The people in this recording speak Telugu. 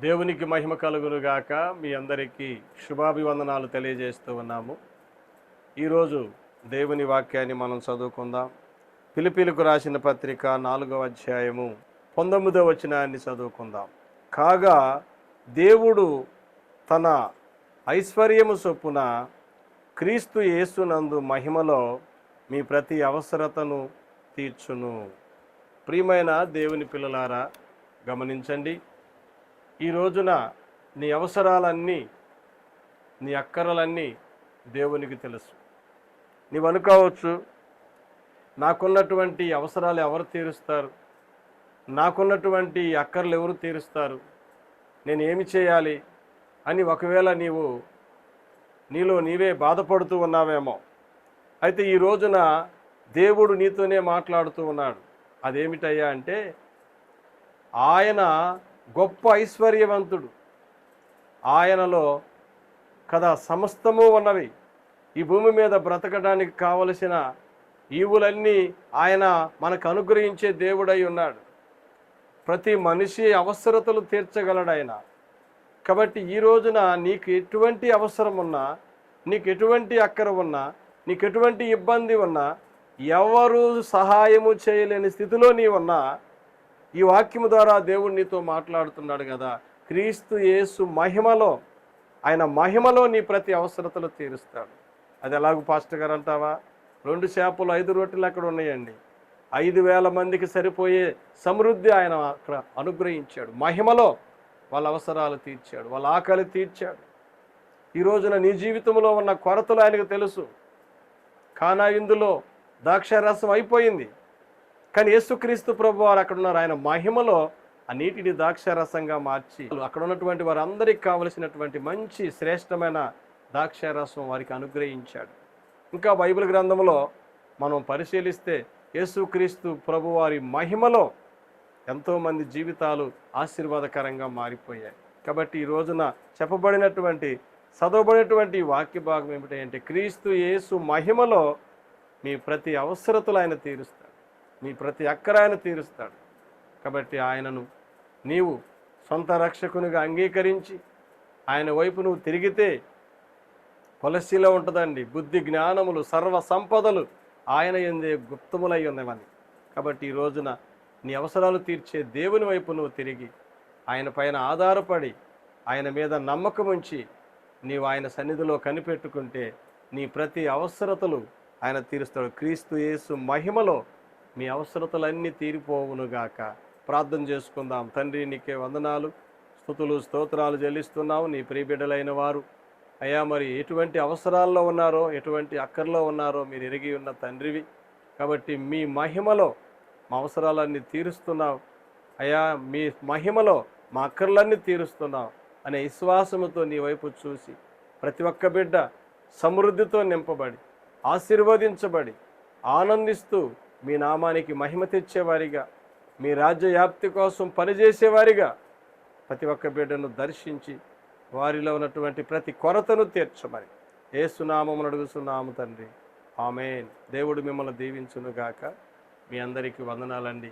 దేవునికి మహిమ కలుగునుగాక. మీ అందరికీ శుభాభివందనాలు తెలియజేస్తూ ఉన్నాము. ఈరోజు దేవుని వాక్యాన్ని మనం చదువుకుందాం. ఫిలిప్పీలకు రాసిన పత్రిక 4వ అధ్యాయము 19వ వచనాన్ని చదువుకుందాం. కాగా దేవుడు తన ఐశ్వర్యము చొప్పున క్రీస్తు యేసునందు మహిమలో మీ ప్రతి అవసరతను తీర్చును. ప్రియమైన దేవుని పిల్లలారా, గమనించండి. ఈ రోజున నీ అవసరాలన్నీ, నీ అక్కరలన్నీ దేవునికి తెలుసు. నీవు అనుకోవచ్చు, నాకున్నటువంటి అవసరాలు ఎవరు తీరుస్తారు, నాకున్నటువంటి అక్కర్లు ఎవరు తీరుస్తారు, నేను ఏమి చేయాలి అని ఒకవేళ నీలో నీవే బాధపడుతూ ఉన్నావేమో. అయితే ఈ రోజున దేవుడు నీతోనే మాట్లాడుతూ ఉన్నాడు. అదేమిటయ్యా అంటే, ఆయన గొప్ప ఐశ్వర్యవంతుడు. ఆయనలో కదా సమస్తము ఉన్నవి. ఈ భూమి మీద బ్రతకడానికి కావలసిన ఈవులన్నీ ఆయన మనకు అనుగ్రహించే దేవుడై ఉన్నాడు. ప్రతి మనిషి అవసరతలు తీర్చగలడు ఆయన. కాబట్టి ఈ రోజున నీకు ఎటువంటి అవసరం ఉన్నా, నీకు ఎటువంటి అక్కర ఉన్నా, నీకు ఎటువంటి ఇబ్బంది ఉన్నా, ఎవరు సహాయము చేయలేని స్థితిలో నీవున్నా, ఈ వాక్యము ద్వారా దేవుడు నీతో మాట్లాడుతున్నాడు కదా. క్రీస్తు యేసు మహిమలో, ఆయన మహిమలో నీ ప్రతి అవసరతలు తీరుస్తాడు. అది ఎలాగూ పాస్టర్ గారు అంటావా? 2 చేపలు 5 రొట్టెలు అక్కడ ఉన్నాయండి. 5,000 మందికి సరిపోయే సమృద్ధి ఆయన అక్కడ అనుగ్రహించాడు. మహిమలో వాళ్ళ అవసరాలు తీర్చాడు, వాళ్ళ ఆకలి తీర్చాడు. ఈ రోజున నీ జీవితంలో ఉన్న కొరతలు ఆయనకు తెలుసు. కానా విందులో ద్రాక్షారసం అయిపోయింది, కానీ యేసుక్రీస్తు ప్రభు వారు అక్కడ ఉన్నారు. ఆయన మహిమలో ఆ నీటిని ద్రాక్షారసంగా మార్చి అక్కడ ఉన్నటువంటి వారందరికీ కావలసినటువంటి మంచి శ్రేష్టమైన ద్రాక్షారసం వారికి అనుగ్రహించాడు. ఇంకా బైబిల్ గ్రంథంలో మనం పరిశీలిస్తే యేసుక్రీస్తు ప్రభు వారి మహిమలో ఎంతోమంది జీవితాలు ఆశీర్వాదకరంగా మారిపోయాయి. కాబట్టి ఈ రోజున చదవబడినటువంటి వాక్య భాగం ఏమిటంటే, క్రీస్తు యేసు మహిమలో మీ ప్రతి అవసరతలు ఆయన తీరుస్తాడు, మీ ప్రతి అక్కర ఆయన తీరుస్తాడు. కాబట్టి ఆయనను నీవు సొంత రక్షకునిగా అంగీకరించి ఆయన వైపు నువ్వు తిరిగితే కొలసీలో ఉంటుందండి. బుద్ధి జ్ఞానములు సర్వ సంపదలు ఆయన యందే గుప్తములై ఉన్నవని. కాబట్టి ఈ రోజున నీ అవసరాలు తీర్చే దేవుని వైపు నువ్వు తిరిగి ఆయన పైన ఆధారపడి ఆయన మీద నమ్మకం ఉంచి నీవు ఆయన సన్నిధిలో కనిపెట్టుకుంటే నీ ప్రతి అవసరతలు ఆయన తీరుస్తాడు. క్రీస్తు యేసు మహిమలో మీ అవసరతలన్నీ తీరిపోవునుగాక. ప్రార్థన చేసుకుందాం. తండ్రి, నీకే వందనాలు, స్తుతులు, స్తోత్రాలు చెల్లిస్తున్నావు. నీ ప్రియబిడ్డలైన వారు అయ్యా, మరి ఎటువంటి అవసరాల్లో ఉన్నారో, ఎటువంటి అక్కర్లో ఉన్నారో మీరు ఎరిగి ఉన్న తండ్రివి. కాబట్టి మీ మహిమలో మా అవసరాలన్నీ తీరుస్తున్నావు అయ్యా, మీ మహిమలో మా అక్కర్లన్నీ తీరుస్తున్నావు అనే విశ్వాసముతో నీ వైపు చూసి ప్రతి ఒక్క బిడ్డ సమృద్ధితో నింపబడి, ఆశీర్వదించబడి, ఆనందిస్తూ మీ నామానికి మహిమ తెచ్చేవారిగా, మీ రాజ్య వ్యాప్తి కోసం పనిచేసేవారిగా ప్రతి ఒక్క బిడ్డను దర్శించి వారిలో ఉన్నటువంటి ప్రతి కొరతను తీర్చమని యేసునామమున అడుగుతున్నాము తండ్రి. ఆమేన్. దేవుడు మిమ్మల్ని దీవించునుగాక. మీ అందరికీ వందనాలండి.